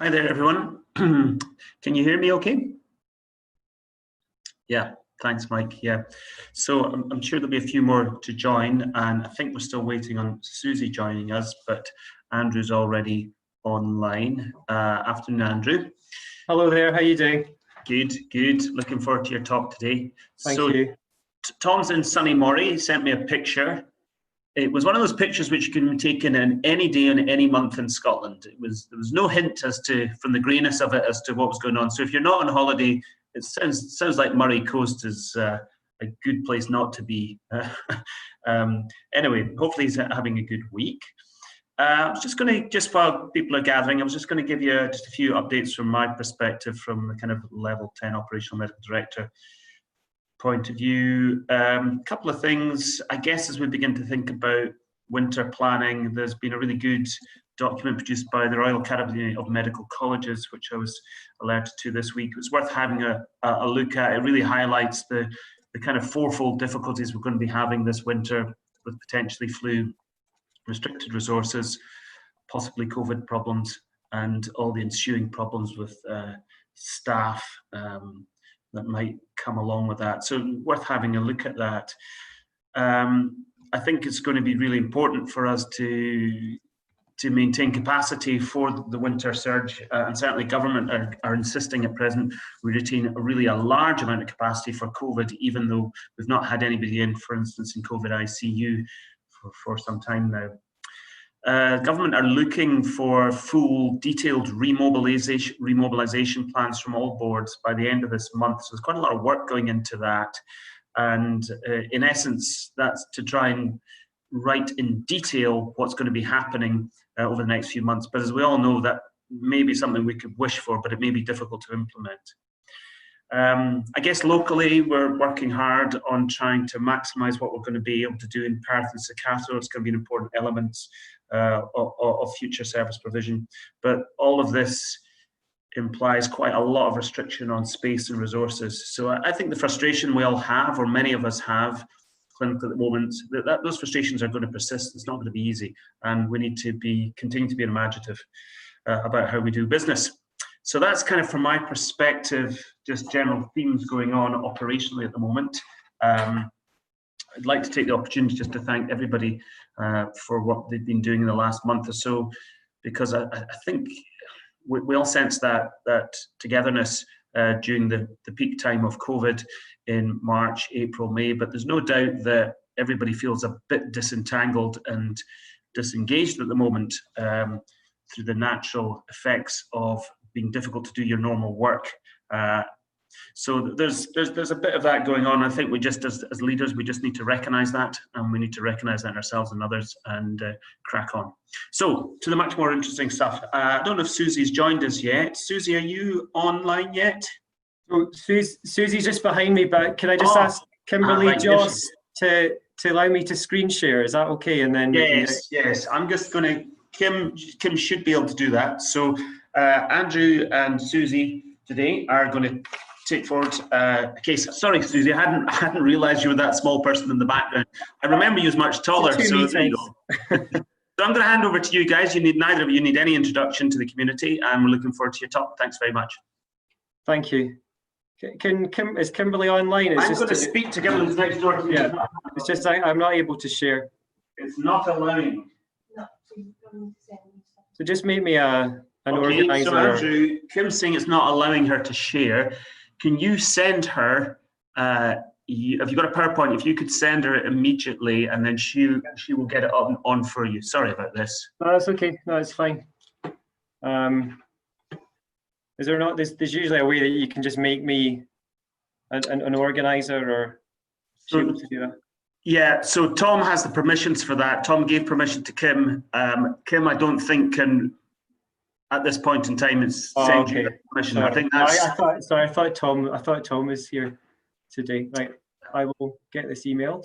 Hi there, everyone. Can you hear me okay? Yeah, thanks, Mike. Yeah, so I'm sure there'll be a few more to join, and I think we're still waiting on Suzy joining us, but Andrew's already online. Afternoon, Andrew. Hello there, how are you doing? Good, good. Looking forward to your talk today. Thank you. Tom's in sunny Moray. He sent me a picture. It was one of those pictures which you can take in any day in any month in Scotland. There was no hint from the greyness of it as to what was going on. So if you're not on holiday, it sounds like Moray Coast is a good place not to be. Anyway, hopefully he's having a good week. I was just while people are gathering, I was just going to give you just a few updates from my perspective, from the kind of level 10 operational medical director point of view. A couple of things, I guess, as we begin to think about winter planning. There's been a really good document produced by the Royal Academy of Medical Colleges, which I was alerted to this week. It's worth having a look at. It really highlights the kind of fourfold difficulties we're going to be having this winter, with potentially flu, restricted resources, possibly COVID problems, and all the ensuing problems with staff that might come along with that. So worth having a look at that. I think it's going to be really important for us to maintain capacity for the winter surge, and certainly government are insisting at present we retain a large amount of capacity for COVID, even though we've not had anybody in, for instance, in COVID ICU for some time now. Government are looking for full detailed remobilisation plans from all boards by the end of this month. So there's quite a lot of work going into that. And in essence, that's to try and write in detail what's going to be happening over the next few months. But as we all know, that may be something we could wish for, but it may be difficult to implement. I guess locally, we're working hard on trying to maximise what we're going to be able to do in Perth and Staccato. It's going to be an important element of future service provision. But all of this implies quite a lot of restriction on space and resources. So I think the frustration we all have, or many of us have, clinically at the moment, that those frustrations are going to persist. It's not going to be easy. And we need to continue to be imaginative about how we do business. So that's kind of, from my perspective, just general themes going on operationally at the moment. I'd like to take the opportunity just to thank everybody for what they've been doing in the last month or so, because I think we all sense that togetherness during the peak time of COVID in March, April, May, but there's no doubt that everybody feels a bit disentangled and disengaged at the moment through the natural effects of being difficult to do your normal work. So there's a bit of that going on. I think we just, as leaders, we just need to recognise that, and we need to recognise that in ourselves and others, and crack on. So to the much more interesting stuff. I don't know if Suzy's joined us yet. Suzy, are you online yet? So Suzy's just behind me, but can I just ask Kimberly Joss to allow me to screen share? Is that okay? And then yes. I'm just going to. Kim should be able to do that. So Andrew and Suzy today are going to take forward a case. Sorry, Suzy, I hadn't realised you were that small person in the background. I remember you as much taller. So there you go. So I'm going to hand over to you guys. Neither of you need any introduction to the community, and we're looking forward to your talk. Thanks very much. Thank you. Is Kimberly online? I'm going to speak to Kimberly who's next door to me. Yeah, it's just I'm not able to share. It's not allowing. So just make me an organizer. So Andrew, Kim's saying it's not allowing her to share. Can you send her, if you've got a PowerPoint, if you could send her it immediately, and then she will get it on for you. Sorry about this. No, that's okay. No, it's fine. Is there not? There's usually a way that you can just make me an organizer, or able to do that. Yeah, so Tom has the permissions for that. Tom gave permission to Kim. Kim, I don't think can, at this point in time, is send you permission. Sorry. I think that's. I thought Tom was here today. Right, I will get this emailed.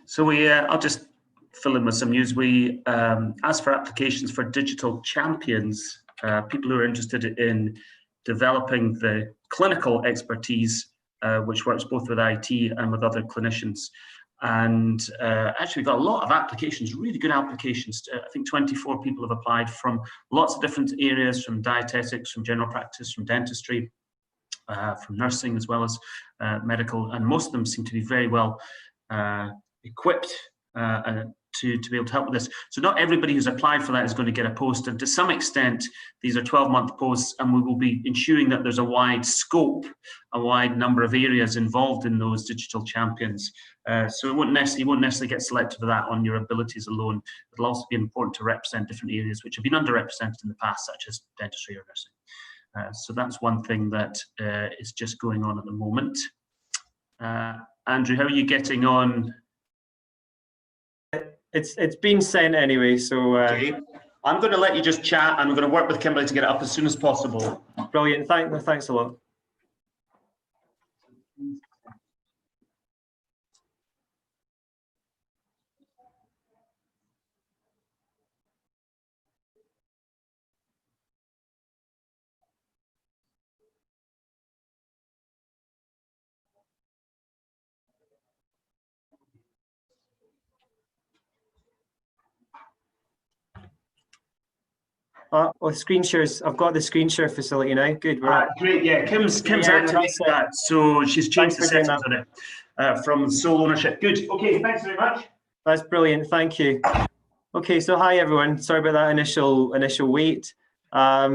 So I'll just fill in with some news. We asked for applications for digital champions, people who are interested in developing the clinical expertise, which works both with IT and with other clinicians. And actually, we've got a lot of applications, really good applications. I think 24 people have applied from lots of different areas, from dietetics, from general practice, from dentistry, from nursing, as well as medical. And most of them seem to be very well equipped to be able to help with this. So not everybody who's applied for that is going to get a post, and to some extent these are 12-month posts, and we will be ensuring that there's a wide scope, a wide number of areas involved in those digital champions. So you won't necessarily get selected for that on your abilities alone. It'll also be important to represent different areas which have been underrepresented in the past, such as dentistry or nursing. So that's one thing that is just going on at the moment. Andrew, how are you getting on? It's been sent anyway, so okay. I'm going to let you just chat, and I'm going to work with Kimberly to get it up as soon as possible. Brilliant. Thanks a lot. Oh, screen shares. I've got the screen share facility now. Good. Great. Yeah, Kim's activated that, so she's changed the settings on it from sole ownership. Good. Okay. Thanks very much. That's brilliant. Thank you. Okay. So hi everyone. Sorry about that initial wait. I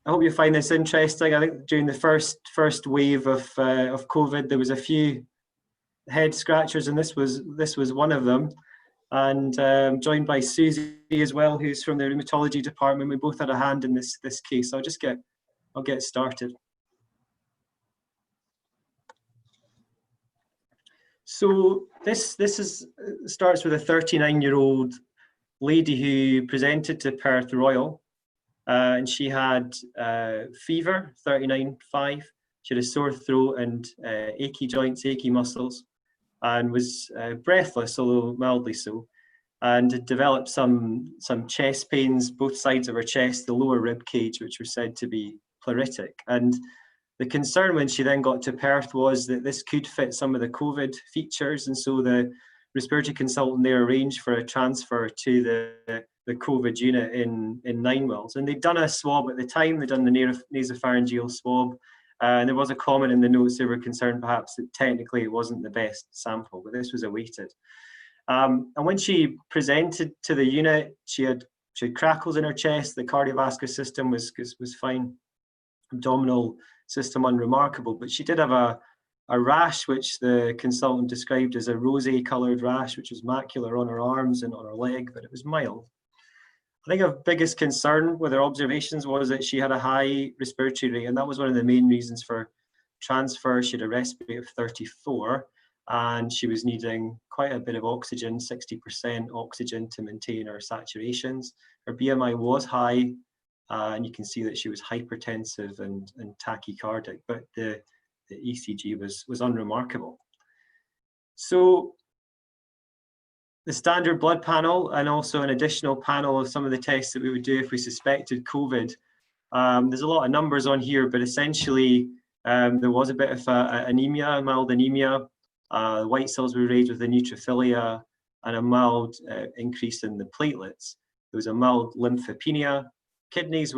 hope you find this interesting. I think during the first wave of COVID, there was a few head scratchers, and this was one of them. And joined by Suzy as well, who's from the rheumatology department. We both had a hand in this case. So I'll get started. So this starts with a 39-year-old lady who presented to Perth Royal, and she had fever, 39.5. She had a sore throat and achy joints, achy muscles, and was breathless, although mildly so, and had developed some chest pains, both sides of her chest, the lower rib cage, which were said to be pleuritic. And the concern when she then got to Perth was that this could fit some of the COVID features, and so the respiratory consultant there arranged for a transfer to the COVID unit in Ninewells. And they'd done a swab at the time, they'd done the nasopharyngeal swab, and there was a comment in the notes they were concerned perhaps that technically it wasn't the best sample, but this was awaited. And when she presented to the unit, she had crackles in her chest, the cardiovascular system was fine, abdominal system unremarkable, but she did have a rash which the consultant described as a rosé coloured rash, which was macular on her arms and on her leg, but it was mild. I think her biggest concern with her observations was that she had a high respiratory rate, and that was one of the main reasons for transfer. She had a respiratory rate of 34, and she was needing quite a bit of oxygen, 60% oxygen, to maintain her saturations. Her BMI was high, and you can see that she was hypertensive and tachycardic, but the ECG was unremarkable. So the standard blood panel, and also an additional panel of some of the tests that we would do if we suspected COVID. There's a lot of numbers on here, but essentially there was a bit of anemia, mild anemia. White cells were raised with the neutrophilia and a mild increase in the platelets. There was a mild lymphopenia. Kidneys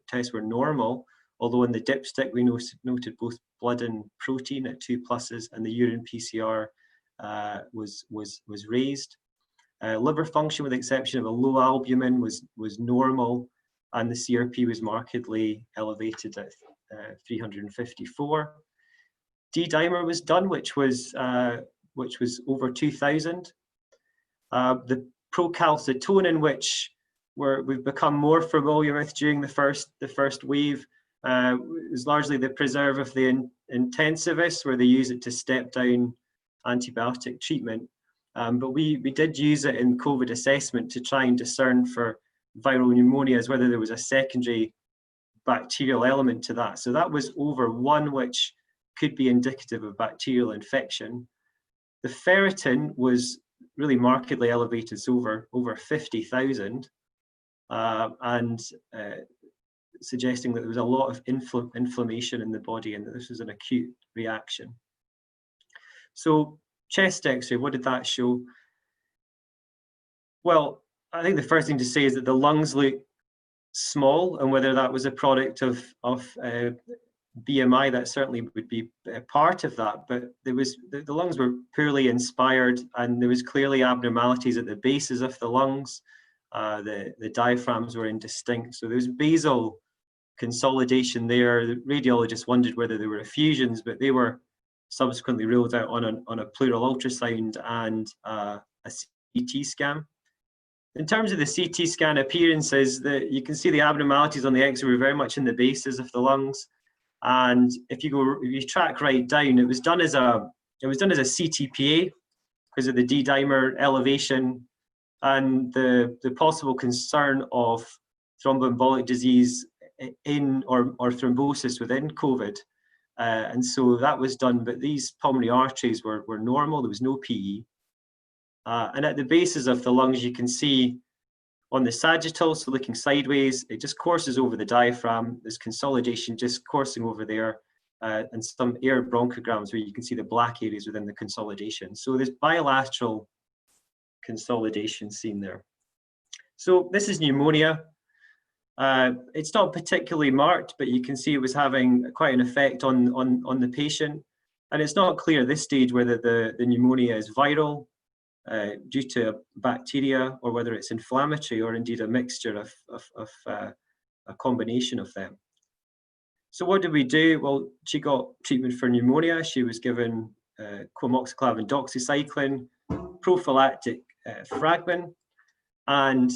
tests were normal, although in the dipstick we noted both blood and protein at 2 pluses, and the urine PCR was raised. Liver function, with the exception of a low albumin, was normal, and the CRP was markedly elevated at 354. D-dimer was done, which was over 2,000. The procalcitonin, which we've become more familiar with during the first wave, is largely the preserve of the intensivists, where they use it to step down antibiotic treatment. But we did use it in COVID assessment to try and discern for viral pneumonias whether there was a secondary bacterial element to that. So that was over 1, which could be indicative of bacterial infection. The ferritin was really markedly elevated, so over 50,000. And suggesting that there was a lot of inflammation in the body and that this was an acute reaction. So chest X-ray, what did that show? Well, I think the first thing to say is that the lungs look small, and whether that was a product of BMI, that certainly would be a part of that, but there was the lungs were poorly inspired, and there was clearly abnormalities at the bases of the lungs. The diaphragms were indistinct, so there was basal consolidation there. The radiologist wondered whether there were effusions, but they were subsequently ruled out on a pleural ultrasound and a CT scan. In terms of the CT scan appearances, you can see the abnormalities on the X-ray were very much in the bases of the lungs. And if you track right down, it was done as a CTPA because of the D-dimer elevation and the possible concern of thromboembolic disease or thrombosis within COVID. And so that was done, but these pulmonary arteries were normal. There was no PE. And at the bases of the lungs, you can see on the sagittal, so looking sideways, it just courses over the diaphragm. There's consolidation just coursing over there, and some air bronchograms where you can see the black areas within the consolidation. So there's bilateral consolidation seen there. So this is pneumonia. It's not particularly marked, but you can see it was having quite an effect on the patient. And it's not clear at this stage whether the pneumonia is viral, due to bacteria, or whether it's inflammatory, or indeed a mixture of a combination of them. So what did we do? Well, she got treatment for pneumonia. She was given coamoxiclav and doxycycline, prophylactic fragmin, and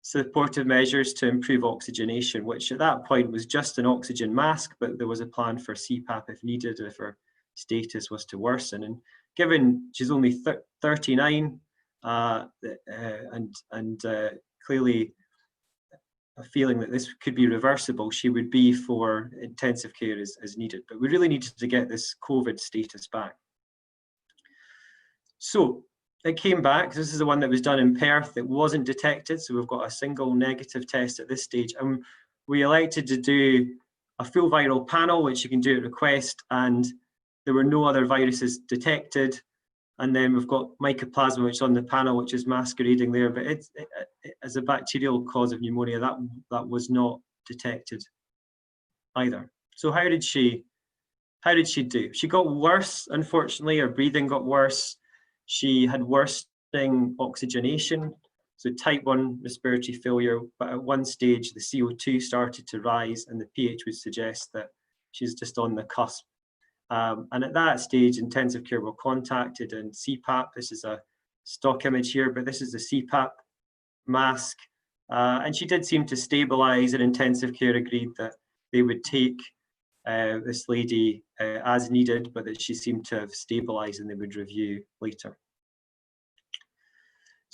supportive measures to improve oxygenation, which at that point was just an oxygen mask, but there was a plan for CPAP if needed, if her status was to worsen. And given she's only 39 and clearly a feeling that this could be reversible, she would be for intensive care as needed. But we really needed to get this COVID status back. So it came back. This is the one that was done in Perth. It wasn't detected, so we've got a single negative test at this stage. And we elected to do a full viral panel, which you can do at request, and there were no other viruses detected. And then we've got mycoplasma, which is on the panel, which is masquerading there, but it as a bacterial cause of pneumonia, that was not detected either. So how did she do? She got worse, unfortunately. Her breathing got worse. She had worsening oxygenation, so type 1 respiratory failure, but at one stage the CO2 started to rise and the pH would suggest that she's just on the cusp. And at that stage, intensive care were contacted, and CPAP, this is a stock image here, but this is the CPAP mask. And she did seem to stabilize, and intensive care agreed that they would take this lady as needed, but that she seemed to have stabilized and they would review later.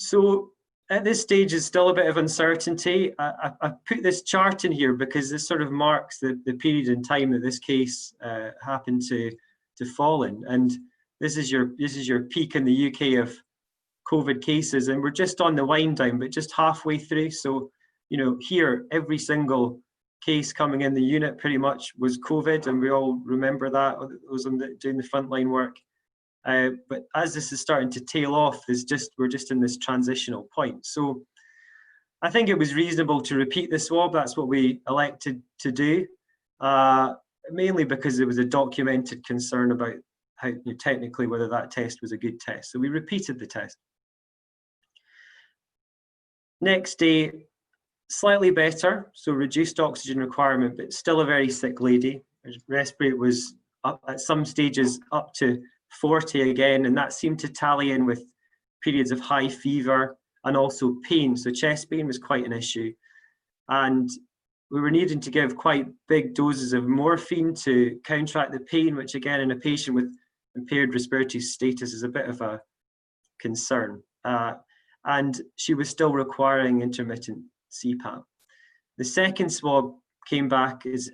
So at this stage is still a bit of uncertainty. I put this chart in here because this sort of marks the period in time that this case happened to fall in. And this is your peak in the UK of COVID cases, and we're just on the wind down, but just halfway through. So, you know, here every single case coming in the unit pretty much was COVID, and we all remember that. Those doing the frontline work. But as this is starting to tail off, we're just in this transitional point. So I think it was reasonable to repeat the swab. That's what we elected to do, mainly because there was a documented concern about how technically whether that test was a good test. So we repeated the test. Next day, slightly better, so reduced oxygen requirement, but still a very sick lady. Her respirate was up at some stages up to 40 again, and that seemed to tally in with periods of high fever and also pain. So chest pain was quite an issue, and we were needing to give quite big doses of morphine to counteract the pain, which again in a patient with impaired respiratory status is a bit of a concern. And she was still requiring intermittent CPAP. The second swab came back as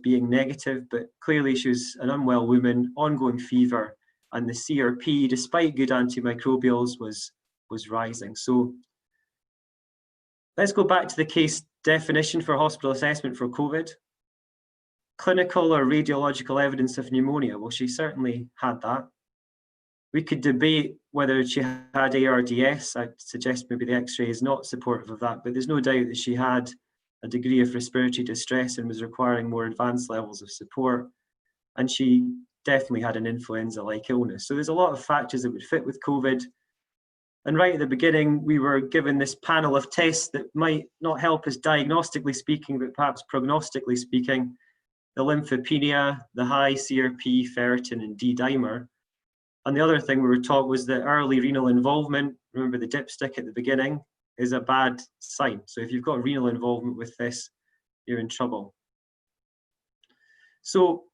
being negative, but clearly she was an unwell woman, ongoing fever, and the CRP, despite good antimicrobials, was rising. So let's go back to the case definition for hospital assessment for COVID. Clinical or radiological evidence of pneumonia. Well, she certainly had that. We could debate whether she had ARDS. I'd suggest maybe the X-ray is not supportive of that, but there's no doubt that she had a degree of respiratory distress and was requiring more advanced levels of support. And she definitely had an influenza-like illness. So there's a lot of factors that would fit with COVID. And right at the beginning, we were given this panel of tests that might not help us diagnostically speaking, but perhaps prognostically speaking. The lymphopenia, the high CRP, ferritin, and D-dimer. And the other thing we were taught was that early renal involvement, remember the dipstick at the beginning, is a bad sign. So if you've got renal involvement with this, you're in trouble. So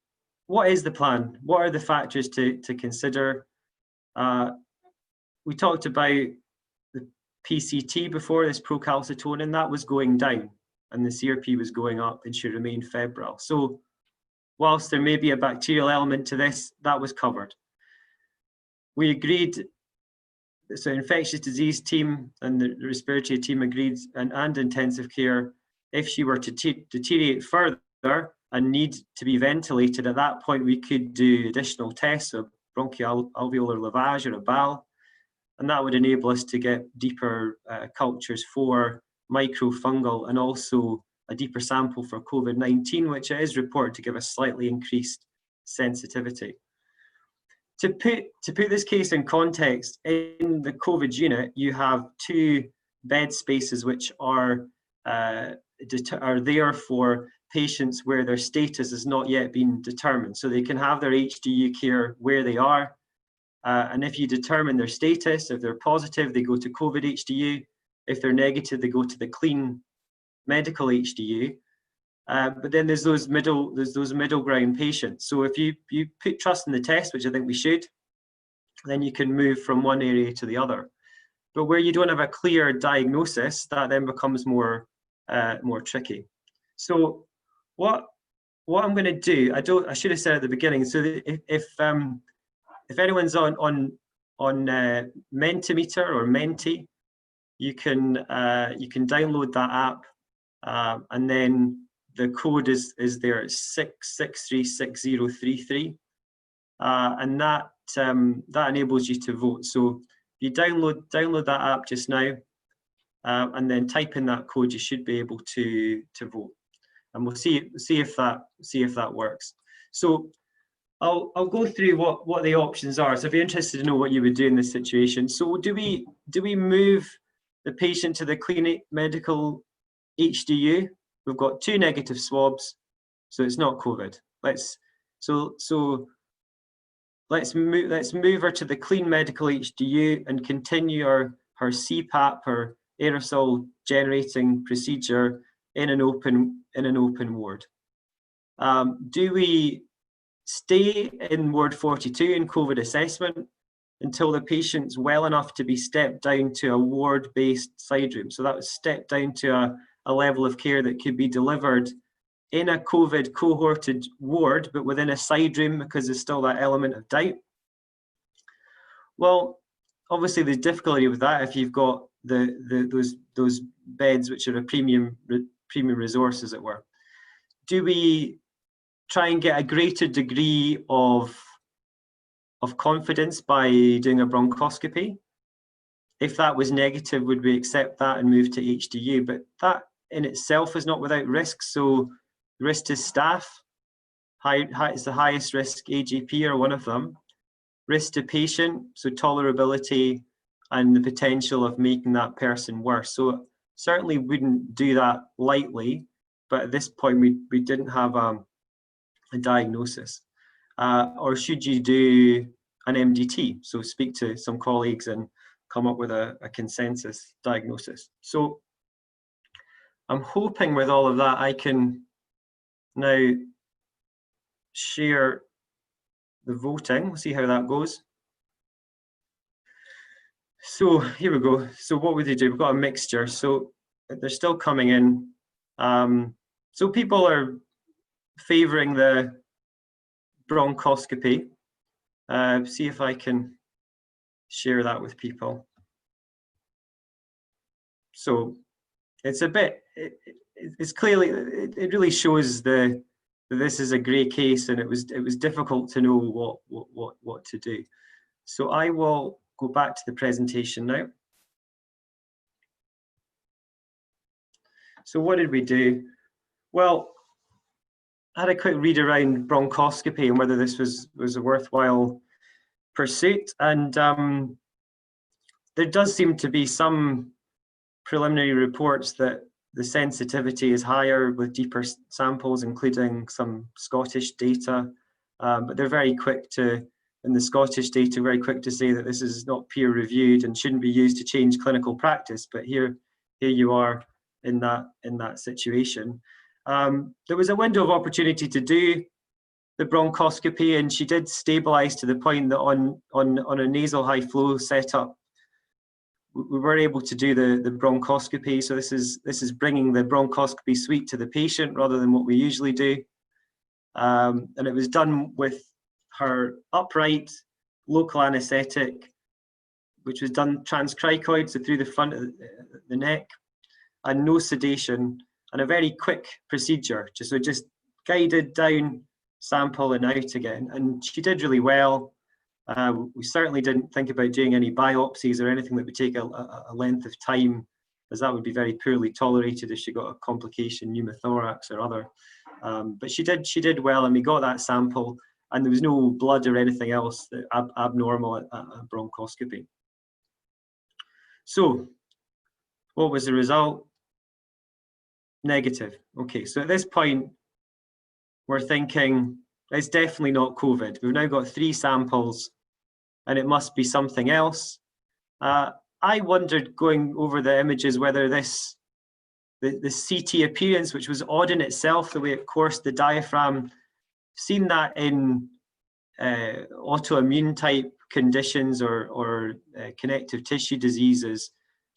what is the plan? What are the factors to consider? We talked about the PCT before, this procalcitonin, that was going down and the CRP was going up and she remained febrile. So whilst there may be a bacterial element to this, that was covered. We agreed, so infectious disease team and the respiratory team agreed, and intensive care, if she were to deteriorate further and need to be ventilated, at that point we could do additional tests of bronchoalveolar lavage or a BAL, and that would enable us to get deeper cultures for microfungal and also a deeper sample for COVID-19, which is reported to give a slightly increased sensitivity. To put this case in context, in the COVID unit, you have 2 bed spaces which are there for patients where their status has not yet been determined. So they can have their HDU care where they are. And if you determine their status, if they're positive, they go to COVID HDU. If they're negative, they go to the clean medical HDU. But then there's those middle ground patients. So if you put trust in the test, which I think we should, then you can move from one area to the other. But where you don't have a clear diagnosis, that then becomes more tricky. So what I'm going to do, I should have said at the beginning. So that if anyone's on Mentimeter or Menti, you can download that app, and then the code is there. It's 6636033, and that enables you to vote. So if you download that app just now, and then type in that code, you should be able to vote, and we'll see if that works. So I'll go through what the options are. So if you're interested to know what you would do in this situation, so do we move the patient to the clean medical HDU? We've got 2 negative swabs, so it's not COVID. Let's move her to the clean medical HDU and continue her CPAP, her aerosol generating procedure in an open ward. Do we stay in ward 42 in COVID assessment until the patient's well enough to be stepped down to a ward-based side room? So that was stepped down to a level of care that could be delivered in a COVID cohorted ward, but within a side room, because there's still that element of doubt. Well, obviously there's difficulty with that if you've got those beds which are a premium resource, as it were. Do we try and get a greater degree of confidence by doing a bronchoscopy? If that was negative, would we accept that and move to HDU? But that in itself is not without risk. So risk to staff, is the highest risk AGP or one of them. Risk to patient, so tolerability and the potential of making that person worse. So certainly wouldn't do that lightly, but at this point we didn't have a diagnosis. Or should you do an MDT? So speak to some colleagues and come up with a consensus diagnosis. So I'm hoping with all of that I can now share the voting. We'll see how that goes. So here we go. So what would they do? We've got a mixture. So they're still coming in. So people are favouring the bronchoscopy. See if I can share that with people. So it's a bit, it's clearly, it really shows that this is a grey case, and it was difficult to know what to do. So I will go back to the presentation now. So what did we do? Well, I had a quick read around bronchoscopy and whether this was a worthwhile pursuit, and there does seem to be some preliminary reports that the sensitivity is higher with deeper samples, including some Scottish data, but they're very quick to, in the Scottish data, very quick to say that this is not peer reviewed and shouldn't be used to change clinical practice. But here you are in that situation. There was a window of opportunity to do the bronchoscopy, and she did stabilize to the point that on a nasal high flow setup, we were able to do the bronchoscopy. So this is bringing the bronchoscopy suite to the patient rather than what we usually do. And it was done with her upright local anesthetic, which was done transcricoid, so through the front of the neck, and no sedation, and a very quick procedure, just guided down, sample and out again. And she did really well. We certainly didn't think about doing any biopsies or anything that would take a length of time, as that would be very poorly tolerated if she got a complication, pneumothorax or other. But she did well, and we got that sample, and there was no blood or anything else that abnormal at bronchoscopy. So what was the result? Negative. Okay, so at this point, we're thinking it's definitely not COVID. We've now got 3 samples, and it must be something else. I wondered, going over the images, whether the CT appearance, which was odd in itself, the way it coursed the diaphragm, seen that in autoimmune type conditions or connective tissue diseases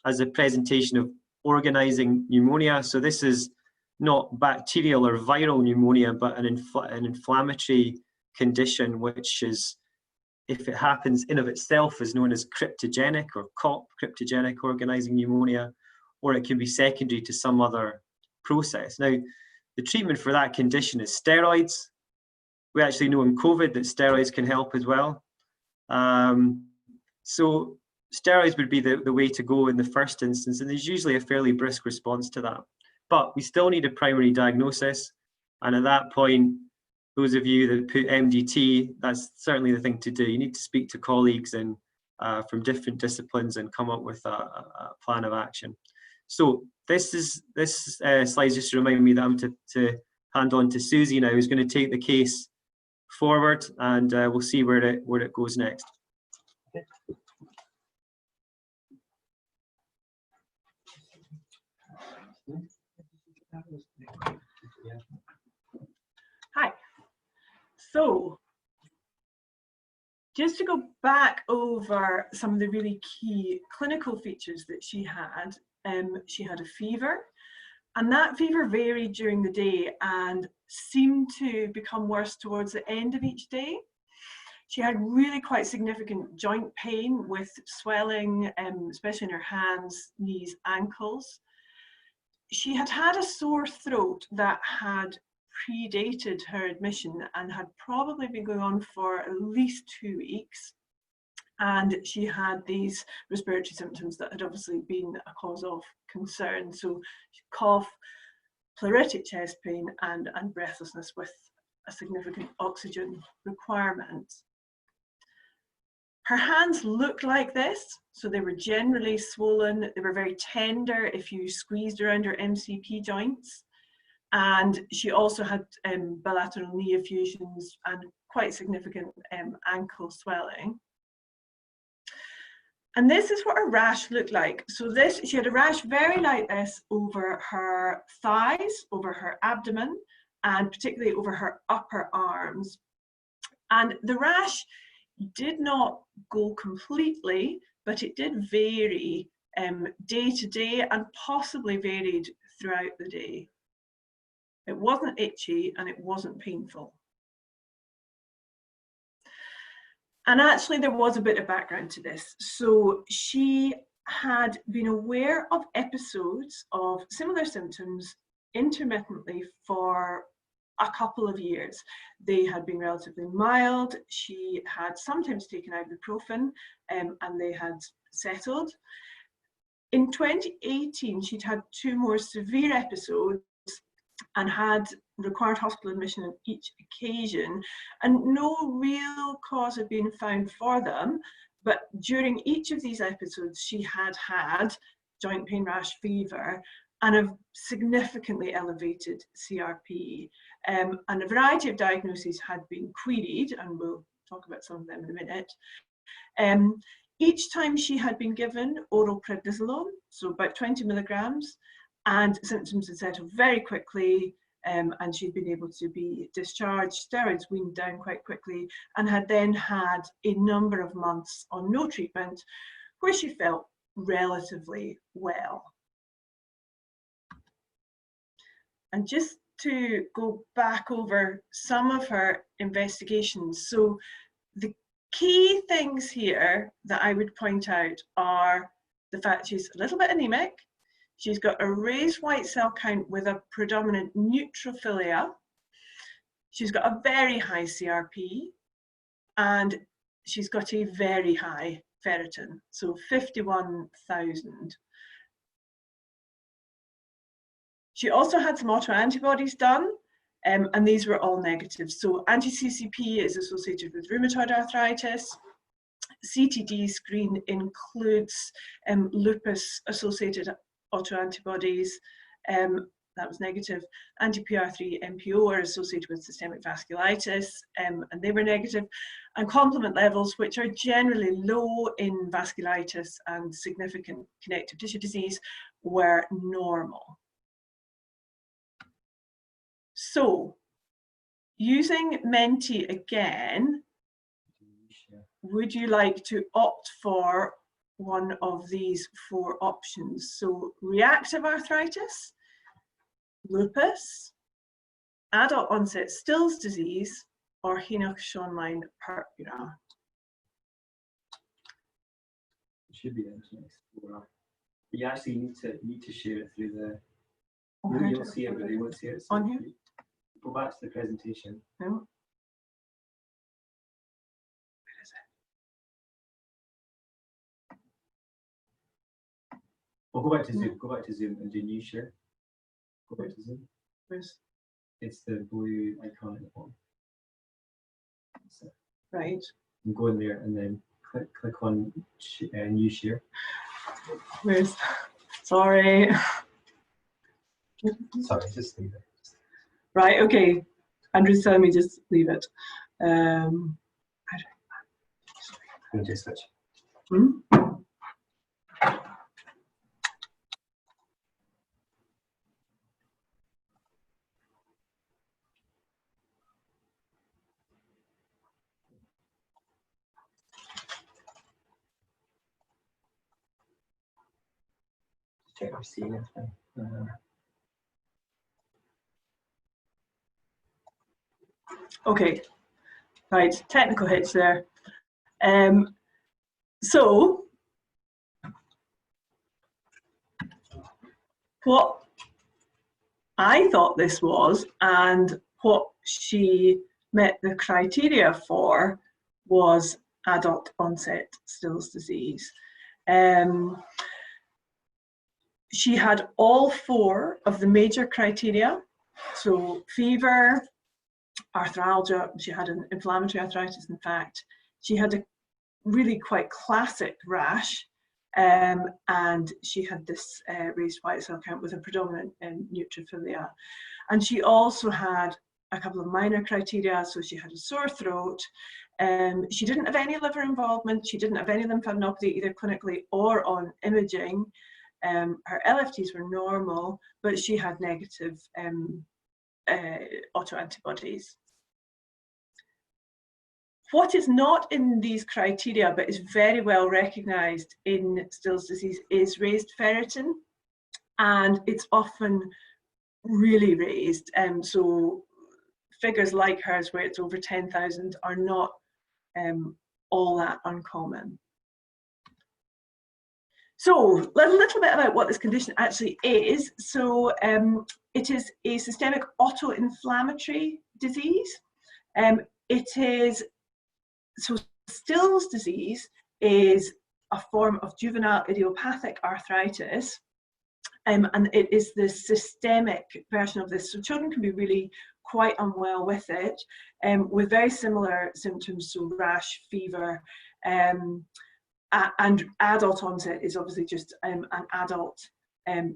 as a presentation of organizing pneumonia. So this is not bacterial or viral pneumonia, but an inflammatory condition, which is, if it happens in of itself, is known as cryptogenic or COP, cryptogenic organizing pneumonia, or it can be secondary to some other process. Now, the treatment for that condition is steroids. We actually know in COVID that steroids can help as well. So steroids would be the way to go in the first instance, and there's usually a fairly brisk response to that. But we still need a primary diagnosis, and at that point, those of you that put MDT, that's certainly the thing to do. You need to speak to colleagues and from different disciplines and come up with a plan of action. So this slide just to remind me that I'm to hand on to Suzy now, who's going to take the case forward, and we'll see where it goes next. Hi. So, just to go back over some of the really key clinical features that she had a fever, and that fever varied during the day and seemed to become worse towards the end of each day. She had really quite significant joint pain with swelling, especially in her hands, knees, ankles. She had had a sore throat that had predated her admission and had probably been going on for at least 2 weeks. And she had these respiratory symptoms that had obviously been a cause of concern. So cough, pleuritic chest pain, and breathlessness with a significant oxygen requirement. Her hands looked like this, so they were generally swollen. They were very tender if you squeezed around her MCP joints. And she also had bilateral knee effusions and quite significant ankle swelling. And this is what her rash looked like. So she had a rash very like this over her thighs, over her abdomen, and particularly over her upper arms. And the rash did not go completely, but it did vary day to day and possibly varied throughout the day. It wasn't itchy and it wasn't painful. And actually there was a bit of background to this. So she had been aware of episodes of similar symptoms intermittently for a couple of years. They had been relatively mild. She had sometimes taken ibuprofen, and they had settled. In 2018, she'd had 2 more severe episodes and had required hospital admission on each occasion, and no real cause had been found for them. But during each of these episodes, she had had joint pain, rash, fever, and a significantly elevated CRP. And a variety of diagnoses had been queried, and we'll talk about some of them in a minute. Each time she had been given oral prednisolone, so about 20 milligrams, and symptoms had settled very quickly, and she'd been able to be discharged, steroids weaned down quite quickly, and had then had a number of months on no treatment where she felt relatively well. And just to go back over some of her investigations, so the key things here that I would point out are the fact she's a little bit anemic. She's got a raised white cell count with a predominant neutrophilia. She's got a very high CRP, and she's got a very high ferritin, so 51,000. She also had some autoantibodies done, and these were all negative. So anti-CCP is associated with rheumatoid arthritis. CTD screen includes lupus-associated autoantibodies, that was negative. Anti-PR3 MPO are associated with systemic vasculitis, and they were negative. And complement levels, which are generally low in vasculitis and significant connective tissue disease, were normal. So, using Menti again, would you like to opt for one of these 4 options? So, reactive arthritis, lupus, adult onset Still's disease, or Henoch-Schönlein purpura? It should be there to explore. You actually need to share it through the. Okay. You'll see it, but they won't see it. So on here? Go back to the presentation. No. Where is it? Well, go back to Zoom. Go back to Zoom and do new share. Go back to Zoom. Where's? It's the blue icon at the bottom. So Right. you go in there and then click on new share. Where's? Sorry. Sorry, just leave it. Right. Okay. Andrew's telling me just leave it. Just switch. Check our scene. Okay. Right. Technical hits there. So, what I thought this was, and what she met the criteria for, was adult onset Still's disease. She had all 4 of the major criteria, so fever, arthralgia, she had an inflammatory arthritis, in fact. She had a really quite classic rash, and she had this raised white cell count with a predominant neutrophilia. And she also had a couple of minor criteria, so she had a sore throat, she didn't have any liver involvement, she didn't have any lymphadenopathy either clinically or on imaging. Her LFTs were normal, but she had negative autoantibodies. What is not in these criteria, but is very well recognised in Still's disease, is raised ferritin, and it's often really raised. So figures like hers, where it's over 10,000, are not all that uncommon. So a little bit about what this condition actually is. So it is a systemic autoinflammatory disease. So Still's disease is a form of juvenile idiopathic arthritis, and it is the systemic version of this. So children can be really quite unwell with it, with very similar symptoms, so rash, fever, and adult onset is obviously just an adult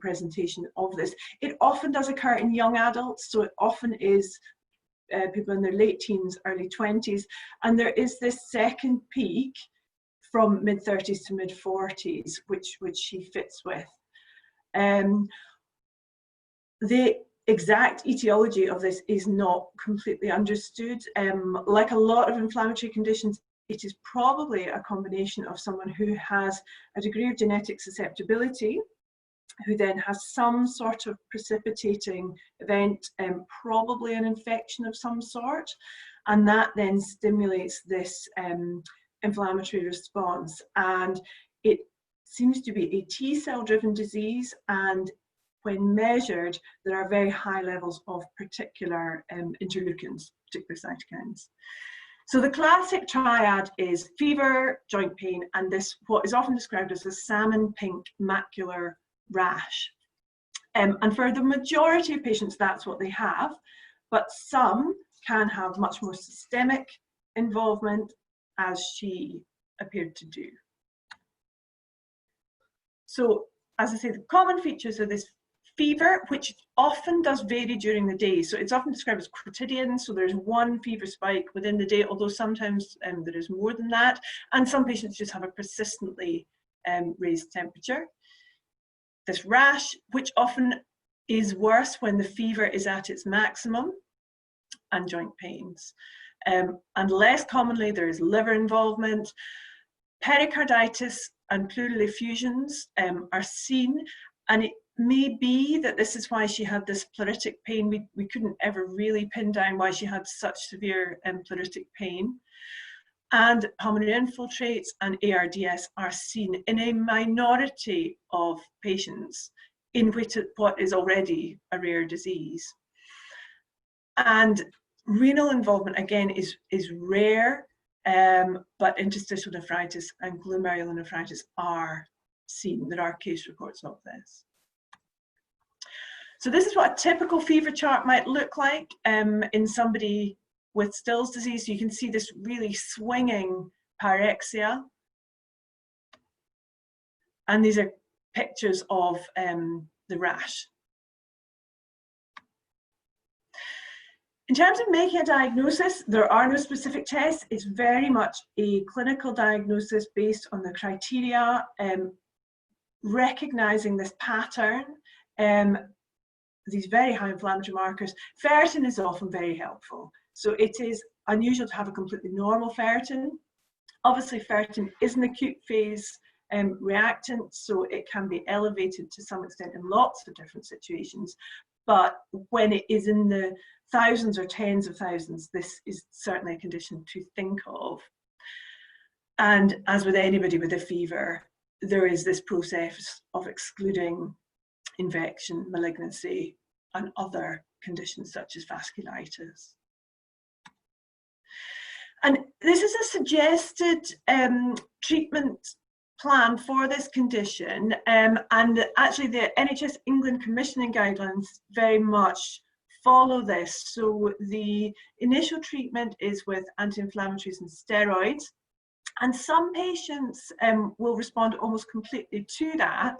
presentation of this. It often does occur in young adults, so it often is people in their late teens, early 20s, and there is this second peak from mid-30s to mid-40s, which she fits with. The exact etiology of this is not completely understood. Like a lot of inflammatory conditions, it is probably a combination of someone who has a degree of genetic susceptibility, who then has some sort of precipitating event, probably an infection of some sort, and that then stimulates this inflammatory response. And it seems to be a T-cell driven disease, and when measured, there are very high levels of particular interleukins, particular cytokines. So the classic triad is fever, joint pain, and this, what is often described as a salmon pink macular rash. And for the majority of patients, that's what they have, but some can have much more systemic involvement, as she appeared to do. So, as I say, the common features of this fever, which often does vary during the day. So it's often described as quotidian, so there's one fever spike within the day, although sometimes there is more than that. And some patients just have a persistently raised temperature. This rash, which often is worse when the fever is at its maximum, and joint pains. And less commonly, there is liver involvement. Pericarditis and pleural effusions are seen, and it may be that this is why she had this pleuritic pain. We couldn't ever really pin down why she had such severe pleuritic pain. And pulmonary infiltrates and ARDS are seen in a minority of patients in which what is already a rare disease. And renal involvement, again, is rare, but interstitial nephritis and glomerulonephritis are seen. There are case reports of this. So this is what a typical fever chart might look like in somebody with Still's disease. So you can see this really swinging pyrexia. And these are pictures of the rash. In terms of making a diagnosis, there are no specific tests. It's very much a clinical diagnosis based on the criteria, recognizing this pattern, these very high inflammatory markers. Ferritin is often very helpful. So it is unusual to have a completely normal ferritin. Obviously, ferritin is an acute phase reactant, so it can be elevated to some extent in lots of different situations. But when it is in the thousands or tens of thousands, this is certainly a condition to think of. And as with anybody with a fever, there is this process of excluding infection, malignancy, and other conditions such as vasculitis. And this is a suggested treatment plan for this condition, and actually the NHS England commissioning guidelines very much follow this. So the initial treatment is with anti-inflammatories and steroids, and some patients will respond almost completely to that.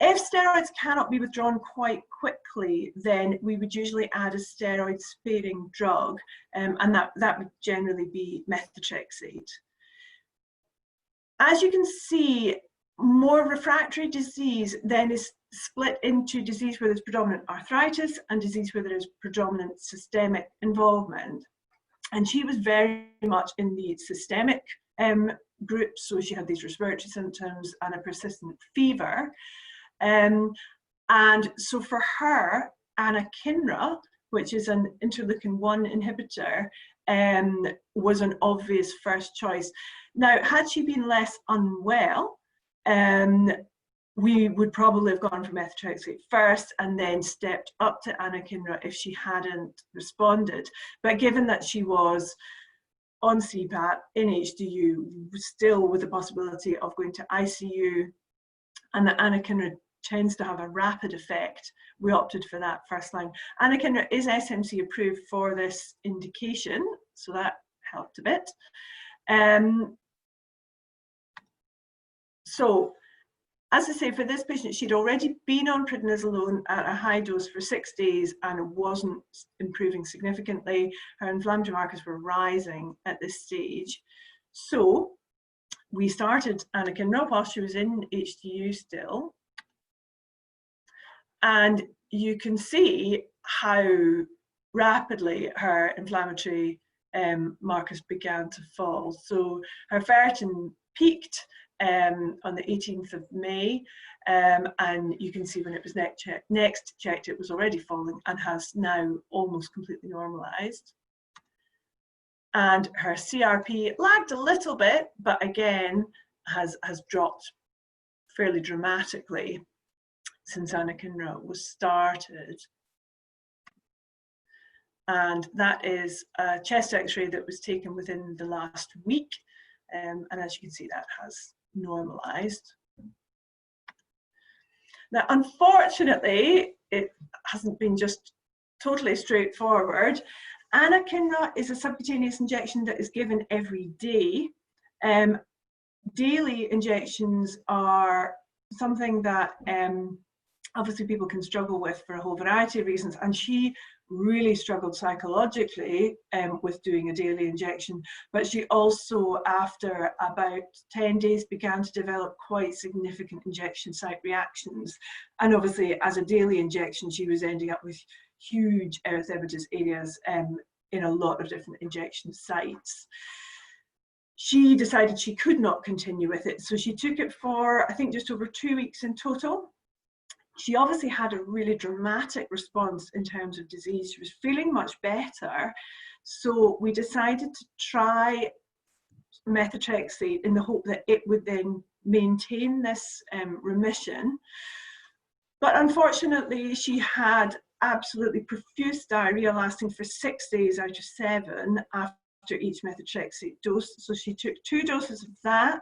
If steroids cannot be withdrawn quite quickly, then we would usually add a steroid-sparing drug, and that would generally be methotrexate. As you can see, more refractory disease then is split into disease where there's predominant arthritis and disease where there is predominant systemic involvement. And she was very much in the systemic group, so she had these respiratory symptoms and a persistent fever. And so for her, anakinra, which is an interleukin-1 inhibitor, was an obvious first choice. Now, had she been less unwell, we would probably have gone for methotrexate first and then stepped up to anakinra if she hadn't responded. But given that she was on CPAP in HDU, still with the possibility of going to ICU, and that anakinra tends to have a rapid effect, we opted for that first line. Anakinra is SMC approved for this indication, so that helped a bit. So, as I say, for this patient, she'd already been on prednisolone at a high dose for 6 days and it wasn't improving significantly. Her inflammatory markers were rising at this stage. So we started anakinra while she was in HDU still. And you can see how rapidly her inflammatory markers began to fall. So her ferritin peaked on the 18th of May, and you can see when it was next checked, it was already falling and has now almost completely normalized. And her CRP lagged a little bit, but again has dropped fairly dramatically since anakinra was started. And that is a chest x-ray that was taken within the last week, and as you can see, that has normalized. Now, unfortunately, it hasn't been just totally straightforward. Anakinra is a subcutaneous injection that is given every day. Daily injections are something that obviously people can struggle with for a whole variety of reasons, and she really struggled psychologically with doing a daily injection, but she also, after about 10 days, began to develop quite significant injection site reactions, and obviously as a daily injection she was ending up with huge erythematous areas in a lot of different injection sites. She decided she could not continue with it, so she took it for, I think, just over 2 weeks in total. She obviously had a really dramatic response in terms of disease. She was feeling much better. So we decided to try methotrexate in the hope that it would then maintain this remission. But unfortunately, she had absolutely profuse diarrhea lasting for 6 days out of 7 after each methotrexate dose. So she took 2 doses of that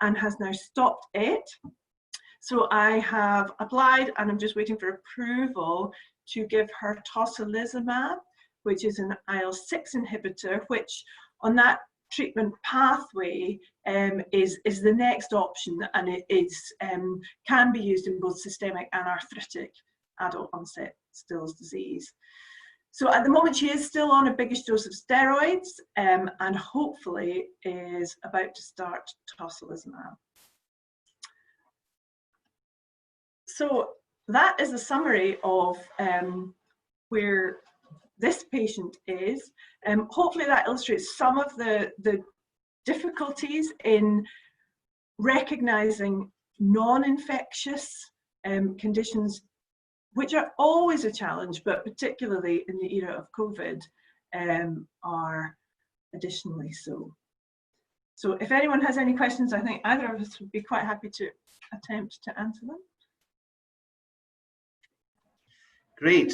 and has now stopped it. So I have applied, and I'm just waiting for approval to give her tocilizumab, which is an IL-6 inhibitor, which on that treatment pathway is the next option, and it is can be used in both systemic and arthritic adult onset Still's disease. So at the moment she is still on a biggish dose of steroids, and hopefully is about to start tocilizumab. So that is a summary of where this patient is. Hopefully that illustrates some of the difficulties in recognizing non-infectious conditions, which are always a challenge, but particularly in the era of COVID, are additionally so. So if anyone has any questions, I think either of us would be quite happy to attempt to answer them. Great.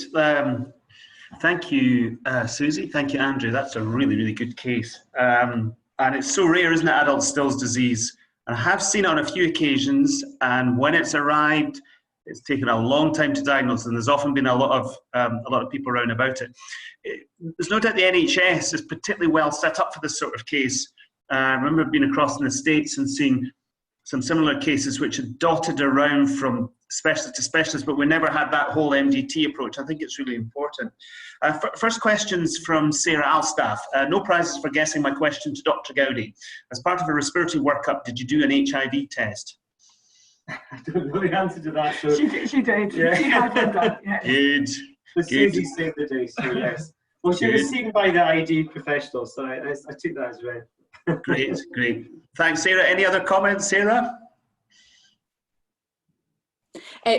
Thank you, Suzy. Thank you, Andrew. That's a really, really good case. And it's so rare, isn't it, adult Still's disease? And I have seen it on a few occasions, and when it's arrived, it's taken a long time to diagnose, and there's often been a lot of people around about it. There's no doubt the NHS is particularly well set up for this sort of case. I remember being across in the States and seeing some similar cases which are dotted around from specialist to specialist, but we never had that whole MDT approach. I think it's really important. First question's from Sarah Alstaff. No prizes for guessing my question to Dr. Goudie. As part of a respiratory workup, did you do an HIV test? I don't know the answer to that. So She did. Yeah. She had one done. Yeah. Good. But Suzy saved the day, so yes. Well, she was seen by the ID professional, so I took that as read. Great, great. Thanks, Sarah. Any other comments, Sarah?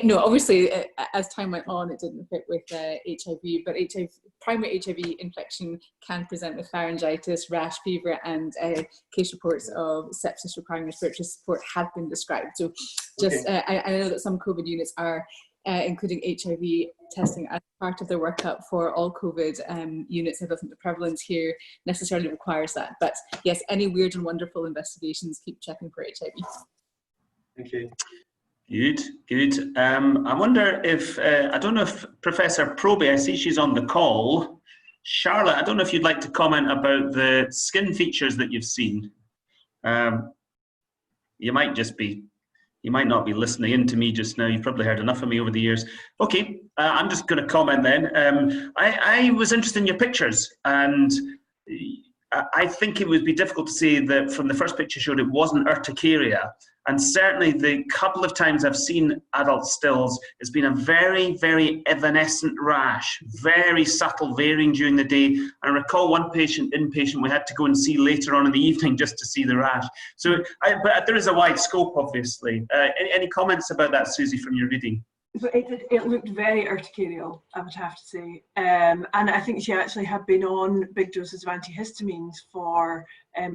No, obviously, as time went on, it didn't fit with HIV, but primary HIV infection can present with pharyngitis, rash, fever, and case reports of sepsis requiring respiratory support have been described. So just, I know that some COVID units are including HIV testing as part of their workup for all COVID units. I don't think the prevalence here necessarily requires that. But yes, any weird and wonderful investigations, keep checking for HIV. Thank you. Good, good. I wonder if, I don't know if Professor Proby, I see she's on the call. Charlotte, I don't know if you'd like to comment about the skin features that you've seen. You might not be listening in to me just now. You've probably heard enough of me over the years. Okay, I'm just going to comment then. I was interested in your pictures, and I think it would be difficult to say that from the first picture showed it wasn't urticaria. And certainly the couple of times I've seen adult stills, it's been a very, very evanescent rash, very subtle, varying during the day. And I recall one inpatient, we had to go and see later on in the evening just to see the rash. So, but there is a wide scope, obviously. Any comments about that, Suzy, from your reading? It looked very urticarial, I would have to say. And I think she actually had been on big doses of antihistamines for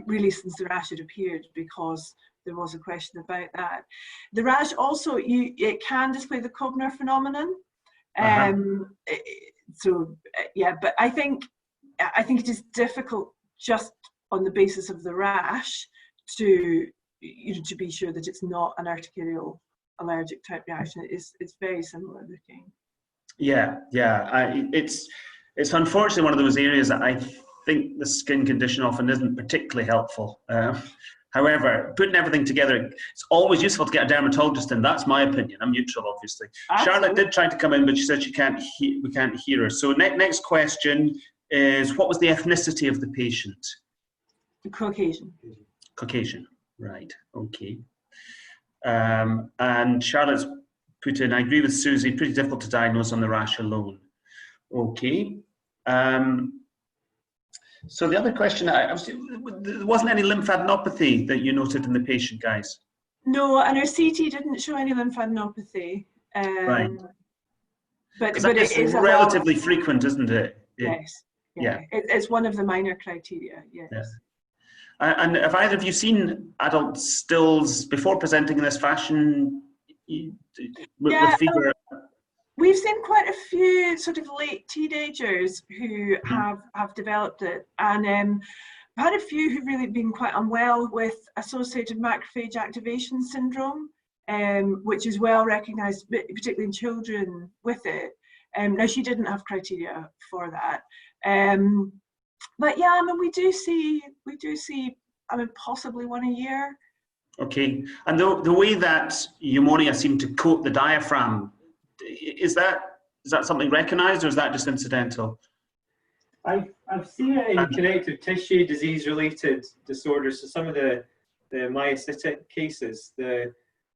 really since the rash had appeared, because there was a question about that. The rash also, it can display the Kovner phenomenon. So yeah, but I think it is difficult just on the basis of the rash to be sure that it's not an urticarial allergic type reaction. It's very similar looking. Yeah. It's unfortunately one of those areas that I think the skin condition often isn't particularly helpful. However, putting everything together, it's always useful to get a dermatologist in. That's my opinion. I'm neutral, obviously. Absolutely. Charlotte did try to come in, but she said we can't hear her. So next question is, what was the ethnicity of the patient? Caucasian. Caucasian, right, okay. And Charlotte's put in, I agree with Suzy, pretty difficult to diagnose on the rash alone. Okay. So the other question, there wasn't any lymphadenopathy that you noted in the patient, guys? No, and her CT didn't show any lymphadenopathy. Right. But it is relatively frequent, isn't it? Yes. Yeah. It's one of the minor criteria, yes. Yeah. And have either of you seen adult stills before presenting in this fashion with fever? We've seen quite a few sort of late teenagers who have developed it, and had a few who've really been quite unwell with associated macrophage activation syndrome, which is well recognised, particularly in children with it. Now, she didn't have criteria for that. But yeah, I mean, we do see, I mean, possibly one a year. Okay, and the way that pneumonia seemed to coat the diaphragm, is that something recognised, or is that just incidental? I've seen it in connective tissue disease-related disorders. So some of the myositic cases, the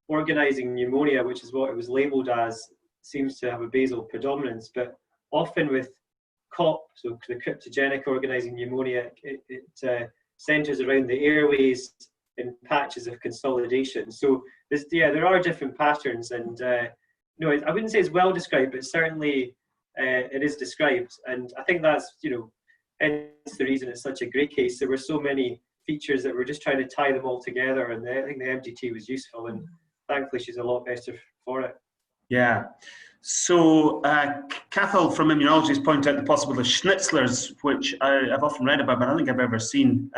organising pneumonia, which is what it was labelled as, seems to have a basal predominance, but often with COP, so the cryptogenic organising pneumonia, it centres around the airways in patches of consolidation. So there are different patterns, and no, I wouldn't say it's well described, but certainly it is described, and I think that's hence the reason it's such a great case. There were so many features that we're just trying to tie them all together, and I think the MDT was useful, and thankfully she's a lot better for it. Yeah. So Cathal from Immunology has pointed out the possibility of Schnitzler's, which I've often read about, but I don't think I've ever seen.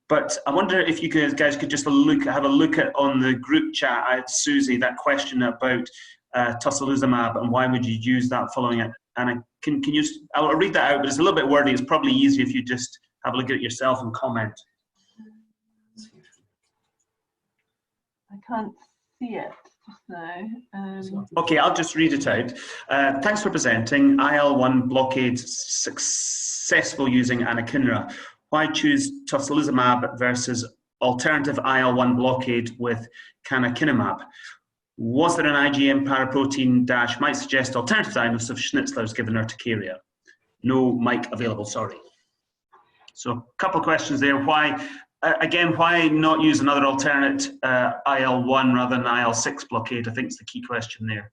But I wonder if you guys could just have a look at on the group chat at Suzy, that question about tocilizumab and why would you use that following it. And I'll read that out, but it's a little bit wordy. It's probably easier if you just have a look at it yourself and comment. I can't see it just now. Okay, I'll just read it out. Thanks for presenting. IL-1 blockade successful using anakinra. Why choose tocilizumab versus alternative IL-1 blockade with canakinumab? Was there an IgM paraprotein dash might suggest alternative diagnosis of Schnitzler's given urticaria? No mic available, sorry. So a couple of questions there. Why? again, why not use another alternate IL-1 rather than IL-6 blockade? I think is the key question there.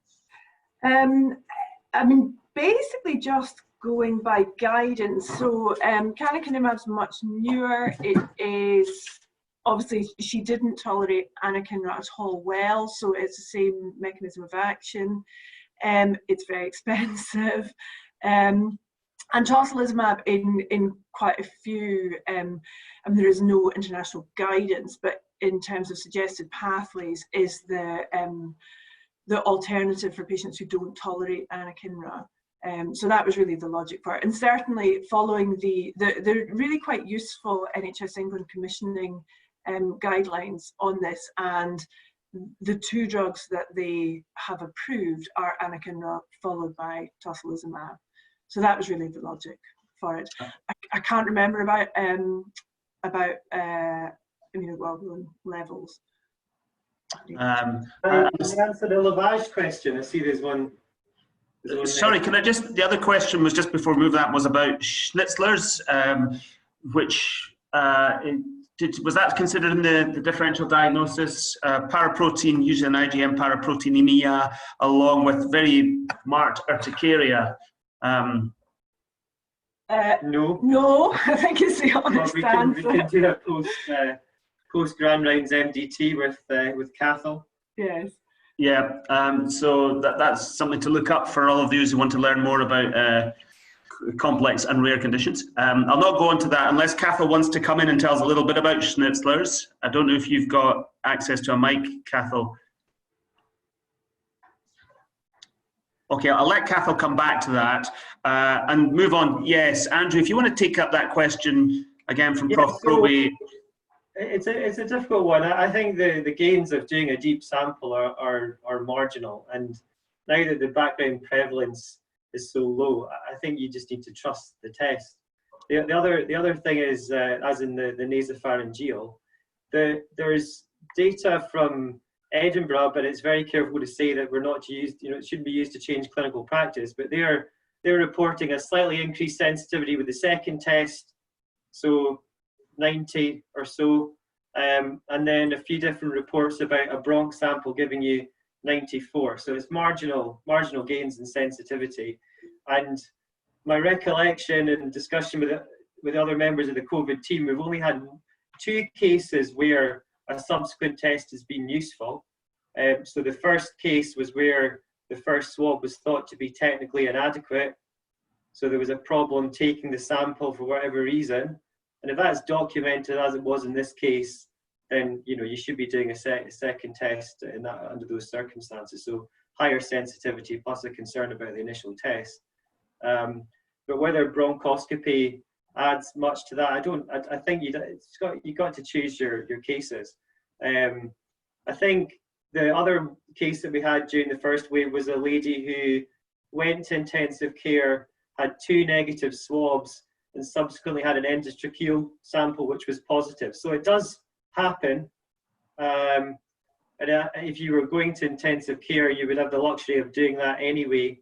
I mean, basically just going by guidance. So canakinumab is much newer. It is, obviously, she didn't tolerate anakinra at all well, so it's the same mechanism of action. It's very expensive. And tocilizumab in quite a few, I mean, there is no international guidance, but in terms of suggested pathways is the alternative for patients who don't tolerate anakinra. So that was really the logic part. And certainly following the really quite useful NHS England commissioning guidelines on this, and the two drugs that they have approved are anakinra followed by tocilizumab. So that was really the logic for it. I can't remember about immunoglobulin levels. Can I answer the lavage question? I see there's one. Sorry, can I just, the other question was just before we move that was about Schnitzler's, which was that considered in the differential diagnosis? Paraprotein, usually an IgM paraproteinemia, along with very marked urticaria. No, I think it's the honest answer. We can do a post Grand Rounds MDT with Cathal. Yes. Yeah, so that's something to look up for all of those who want to learn more about complex and rare conditions. I'll not go into that unless Cathal wants to come in and tell us a little bit about Schnitzler's. I don't know if you've got access to a mic, Cathal. Okay, I'll let Cathal come back to that and move on. Yes, Andrew, if you want to take up that question again from Prof. Proby. It's a difficult one. I think the gains of doing a deep sample are marginal, and now that the background prevalence is so low, I think you just need to trust the test. The other thing is, as in the nasopharyngeal, there's data from Edinburgh, but it's very careful to say that we're not used, it shouldn't be used to change clinical practice, but they're reporting a slightly increased sensitivity with the second test, so 90 or so, and then a few different reports about a bronch sample giving you 94. So it's marginal gains in sensitivity. And my recollection and discussion with other members of the COVID team, we've only had 2 cases where a subsequent test has been useful. So the first case was where the first swab was thought to be technically inadequate. So there was a problem taking the sample for whatever reason. And if that's documented as it was in this case, then you should be doing a second test under those circumstances. So higher sensitivity plus a concern about the initial test. But whether bronchoscopy adds much to that, I think you got to choose your cases. I think the other case that we had during the first wave was a lady who went to intensive care, had 2 negative swabs, and subsequently had an endotracheal sample which was positive. So it does happen. And if you were going to intensive care, you would have the luxury of doing that anyway.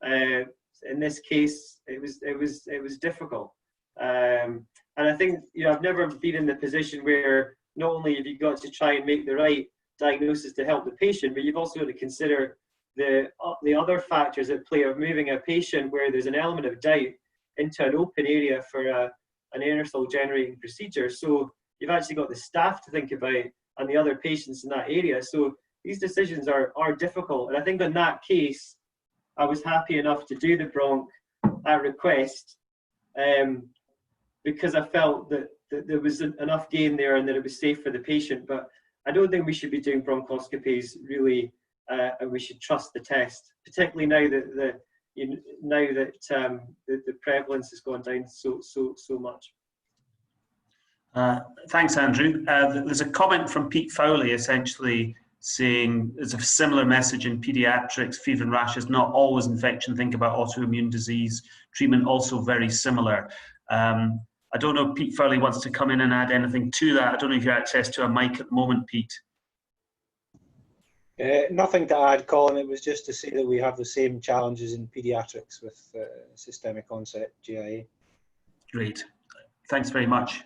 In this case, it was difficult. And I think I've never been in the position where not only have you got to try and make the right diagnosis to help the patient, but you've also got to consider the other factors at play of moving a patient where there's an element of doubt into an open area for an aerosol generating procedure. So you've actually got the staff to think about and the other patients in that area. So these decisions are difficult. And I think in that case, I was happy enough to do the bronch at request because I felt that there was enough gain there and that it was safe for the patient. But I don't think we should be doing bronchoscopies really, and we should trust the test, particularly now that the prevalence has gone down so much. Thanks, Andrew. There's a comment from Pete Fowley essentially saying there's a similar message in pediatrics. Fever and rash is not always infection. Think about autoimmune disease. Treatment also very similar. I don't know if Pete Fowley wants to come in and add anything to that. I don't know if you have access to a mic at the moment, Pete. Nothing to add, Colin. It was just to say that we have the same challenges in pediatrics with systemic onset GIA. Great. Thanks very much.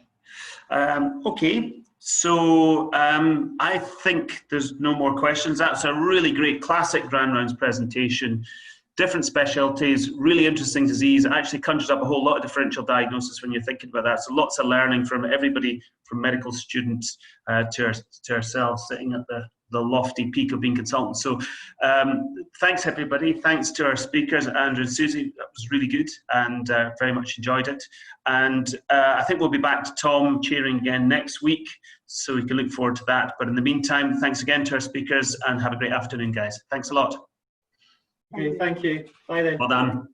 Okay, so I think there's no more questions. That's a really great classic Grand Rounds presentation. Different specialties, really interesting disease. It actually conjures up a whole lot of differential diagnosis when you're thinking about that. So lots of learning from everybody, from medical students to ourselves sitting at the lofty peak of being consultants. So thanks everybody. Thanks to our speakers, Andrew and Suzy. That was really good and very much enjoyed it. And I think we'll be back to Tom chairing again next week, so we can look forward to that. But in the meantime, thanks again to our speakers and have a great afternoon, guys. Thanks a lot. Okay, thank you. Bye then. Well done.